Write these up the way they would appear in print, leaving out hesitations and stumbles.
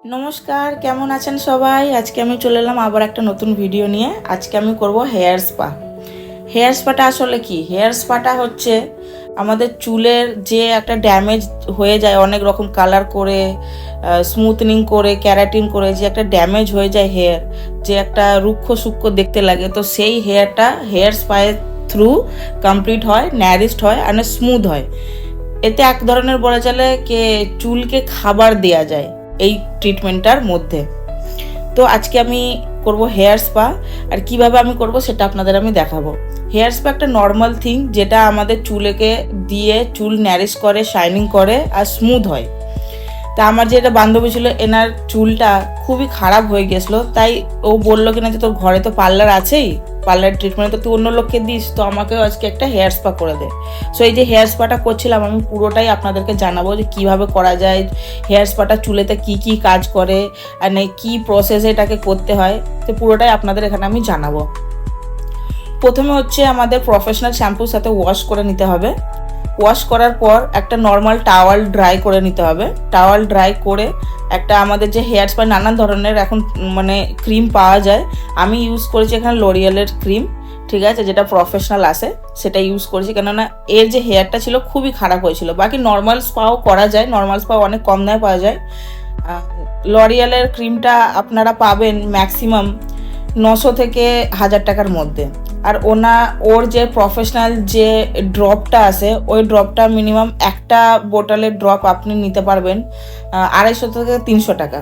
নমস্কার, কেমন আছেন সবাই? আজকে আমি চলে এলাম আবার একটা নতুন ভিডিও নিয়ে। আজকে আমি করব হেয়ার স্পা। হেয়ার স্পাটা আসলে কি? হেয়ার স্পাটা হচ্ছে আমাদের চুলের যে একটা ড্যামেজ হয়ে যায়, অনেক রকম কালার করে, স্মুথনিং করে, ক্যারাটিন করে যে একটা ড্যামেজ হয়ে যায় হেয়ার, যে একটা রুক্ষ সূক্ষ্ম দেখতে লাগে, তো সেই হেয়ারটা হেয়ার স্পায়ের থ্রু কমপ্লিট হয়, ন্যারিশড হয় আর স্মুথ হয়। এতে এক ধরনের বলা চলে কে চুলকে খাবার দেয়া যায় এই ট্রিটমেন্টটার মধ্যে। তো আজকে আমি করব হেয়ার স্পা, আর কিভাবে আমি করব সেটা আপনাদের আমি দেখাবো। হেয়ার স্পা একটা নর্মাল থিং, যেটা আমাদের চুলকে দিয়ে চুল ন্যারিশ করে, শাইনিং করে আর স্মুথ হয়। তা আমার যে একটা বান্ধবী ছিল, এনার চুলটা খুবই খারাপ হয়ে গেছিলো, তাই ও বললো কিনা যে তোর ঘরে তো পার্লার আছেই, পার্লার ট্রিটমেন্ট তো তুই অন্য লোককে দিস, তো আমাকেও আজকে একটা হেয়ার স্পা করে দে। সো এই যে হেয়ার স্পাটা করছিলাম, আমি পুরোটাই আপনাদেরকে জানাবো যে কীভাবে করা যায়, হেয়ার স্পাটা চুলেতে কি কি কাজ করে, আর কী প্রসেসে এটাকে করতে হয়, তো পুরোটাই আপনাদের এখানে আমি জানাবো। প্রথমে হচ্ছে আমাদের প্রফেশনাল শ্যাম্পুর সাথে ওয়াশ করে নিতে হবে। ওয়াশ করার পর একটা নর্মাল টাওয়াল ড্রাই করে নিতে হবে। টাওয়াল ড্রাই করে একটা আমাদের যে হেয়ার স্পা নানান ধরনের এখন ক্রিম পাওয়া যায়, আমি ইউজ করেছি এখানে লরিয়ালের ক্রিম, ঠিক আছে, যেটা প্রফেশনাল আসে সেটা ইউজ করেছি, কেননা এর যে হেয়ারটা ছিল খুবই খারাপ হয়েছিল। বাকি নর্মাল স্পাও করা যায়, নর্মাল স্পাও অনেক কম দামে পাওয়া যায়। লরিয়ালের ক্রিমটা আপনারা পাবেন ম্যাক্সিমাম 900 থেকে 1000 টাকার মধ্যে। আর ওর যে প্রফেশনাল যে ড্রপটা আছে, ওই ড্রপটা মিনিমাম একটা বোতলের ড্রপ আপনি নিতে পারবেন 250 থেকে 300 টাকা।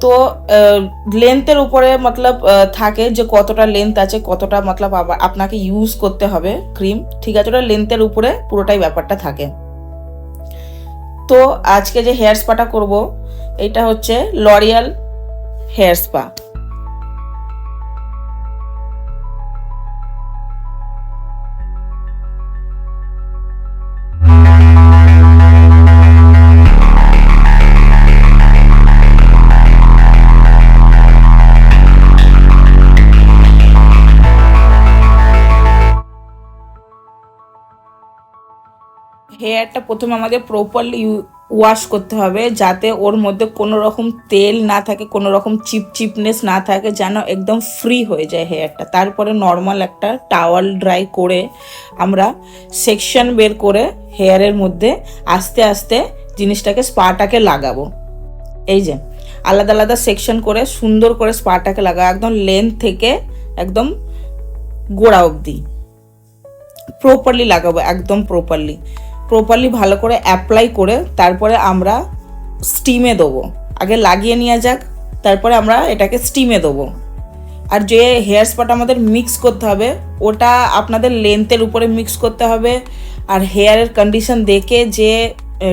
তো লেন্থের উপরে মতলব থাকে যে কতটা লেন্থ আছে, কতটা মতলব আপনাকে ইউজ করতে হবে ক্রিম, ঠিক আছে, ওটা লেন্থের উপরে পুরোটাই ব্যাপারটা থাকে। তো আজকে যে হেয়ার স্পাটা করব, এটা হচ্ছে লরিয়াল হেয়ার স্পা। হেয়ারটা প্রথমে আমাদের প্রপারলি ওয়াশ করতে হবে, যাতে ওর মধ্যে কোনো রকম তেল না থাকে, কোনো রকম চিপনেস না থাকে, যেন একদম ফ্রি হয়ে যায় হেয়ারটা। তারপরে নর্মাল একটা টাওয়াল ড্রাই করে আমরা সেকশন বের করে হেয়ারের মধ্যে আস্তে আস্তে জিনিসটাকে স্পাটাকে লাগাবো। এই যে আলাদা আলাদা সেকশন করে সুন্দর করে স্পাটাকে লাগাবো, একদম লেন্থ থেকে একদম গোড়া অবধি প্রপারলি লাগাবো, একদম প্রপারলি ভালো করে অ্যাপ্লাই করে তারপরে আমরা স্টিমে দেবো। আগে লাগিয়ে নেওয়া যাক, তারপরে আমরা এটাকে স্টিমে দেবো। আর যে হেয়ার স্পাটা আমাদের মিক্স করতে হবে, ওটা আপনাদের লেন্থের উপরে মিক্স করতে হবে, আর হেয়ারের কন্ডিশন দেখে যে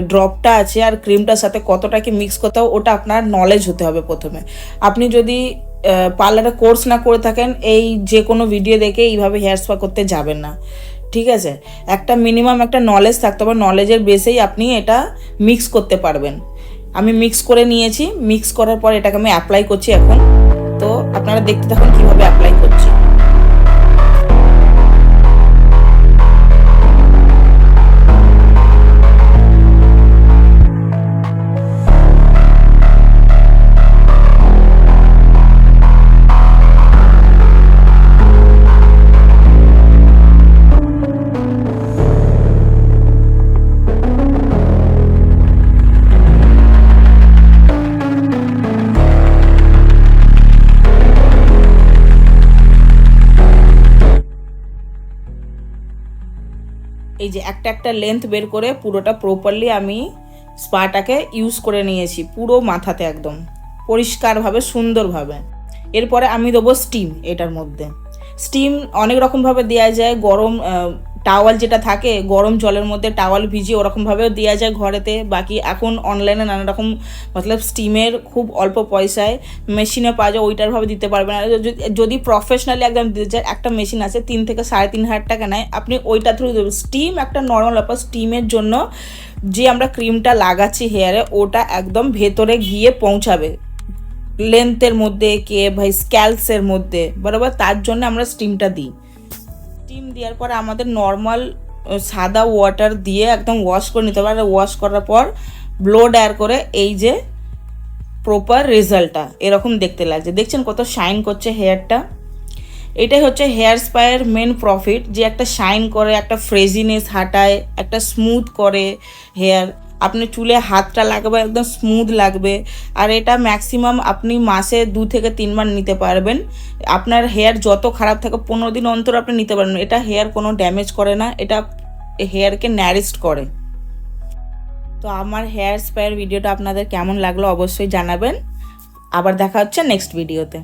ড্রপটা আছে আর ক্রিমটার সাথে কতটাকে মিক্স করতে হবে, ওটা আপনার নলেজ হতে হবে প্রথমে। আপনি যদি পার্লারে কোর্স না করে থাকেন, এই যে কোনো ভিডিও দেখে এইভাবে হেয়ার স্পা করতে যাবেন না, ঠিক আছে। একটা মিনিমাম একটা নলেজ থাকতে হবে, নলেজের বেসেই আপনি এটা মিক্স করতে পারবেন। আমি মিক্স করে নিয়েছি, মিক্স করার পর এটাকে আমি অ্যাপ্লাই করছি এখন। তো আপনারা দেখতে থাকুন কীভাবে অ্যাপ্লাই করছি। এই যে একটা একটা লেন্থ বের করে পুরোটা প্রপারলি আমি স্পাটাকে ইউজ করে নিয়েছি, পুরো মাথাতে একদম পরিষ্কারভাবে সুন্দরভাবে। এরপরে আমি দেবো স্টিম। এটার মধ্যে স্টিম অনেক রকমভাবে দেওয়া যায়। গরম টাওয়াল যেটা থাকে, গরম জলের মধ্যে টাওয়াল ভিজিয়ে ওরকমভাবেও দেওয়া যায় ঘরেতে। বাকি এখন অনলাইনে নানা রকম মতলব স্টিমের খুব অল্প পয়সায় মেশিনে পাওয়া যায়, ওইটারভাবে দিতে পারবেন। আর যদি প্রফেশনালি একদম দিতে চায়, একটা মেশিন আছে 3 থেকে 3.5 টাকা নেয়, আপনি ওইটা থ্রু দেবেন। স্টিম একটা নর্মাল ব্যাপার। স্টিমের জন্য যে আমরা ক্রিমটা লাগাচ্ছি হেয়ারে, ওটা একদম ভেতরে গিয়ে পৌঁছাবে লেন্থের মধ্যে, কে ভাই স্ক্যালসের মধ্যে, বরাবর। তার জন্য আমরা স্টিমটা দিই। স্টিম দেওয়ার পর আমাদের নর্মাল সাদা ওয়াটার দিয়ে একদম ওয়াশ করে নিতে হবে। আর ওয়াশ করার পর ব্লো ড্রায়ার করে এই যে প্রপার রেজাল্টটা এরকম দেখতে লাগছে। দেখছেন কত শাইন করছে হেয়ারটা। এটাই হচ্ছে হেয়ার স্পায়ের মেন প্রফিট, যে একটা শাইন করে, একটা ফ্রেজিনেস হাঁটায়, একটা স্মুথ করে হেয়ার। আপনি চুলে হাতটা লাগাবে একদম স্মুথ লাগবে। আর এটা ম্যাক্সিমাম আপনি মাসে 2 থেকে 3 বার নিতে পারবেন। আপনার হেয়ার যত খারাপ থাকে 15 দিন অন্তর আপনি নিতে পারবেন। এটা হেয়ার কোনো ড্যামেজ করে না, এটা হেয়ারকে ন্যারিস্ট করে। তো আমার হেয়ার স্পায়ের ভিডিওটা আপনাদের কেমন লাগলো অবশ্যই জানাবেন। আবার দেখা হচ্ছে নেক্সট ভিডিওতে।